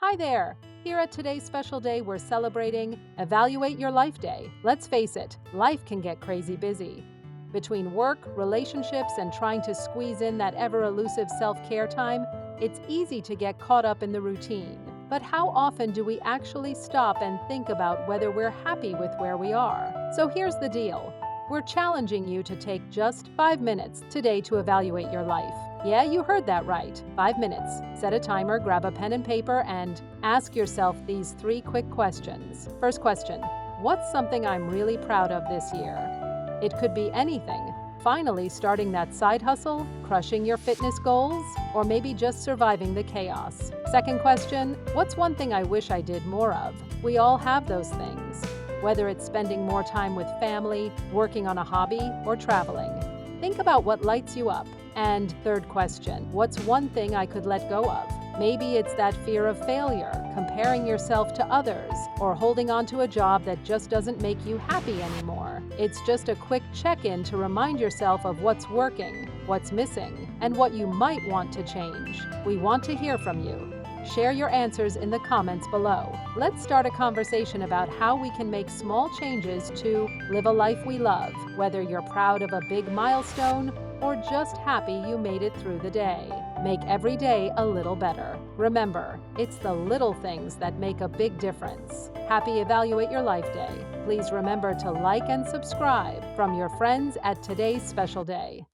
Hi there! Here at today's special day, we're celebrating Evaluate Your Life Day. Let's face it, life can get crazy busy. Between work, relationships, and trying to squeeze in that ever-elusive self-care time, it's easy to get caught up in the routine. But how often do we actually stop and think about whether we're happy with where we are? So here's the deal. We're challenging you to take just 5 minutes today to evaluate your life. Yeah, you heard that right. 5 minutes. Set a timer, grab a pen and paper, and ask yourself these 3 quick questions. First question, what's something I'm really proud of this year? It could be anything. Finally starting that side hustle, crushing your fitness goals, or maybe just surviving the chaos. Second question, what's one thing I wish I did more of? We all have those things, whether it's spending more time with family, working on a hobby, or traveling. Think about what lights you up. And third question, what's one thing I could let go of? Maybe it's that fear of failure, comparing yourself to others, or holding on to a job that just doesn't make you happy anymore. It's just a quick check-in to remind yourself of what's working, what's missing, and what you might want to change. We want to hear from you. Share your answers in the comments below. Let's start a conversation about how we can make small changes to live a life we love, whether you're proud of a big milestone or just happy you made it through the day. Make every day a little better. Remember, it's the little things that make a big difference. Happy Evaluate Your Life Day. Please remember to like and subscribe from your friends at today's special day.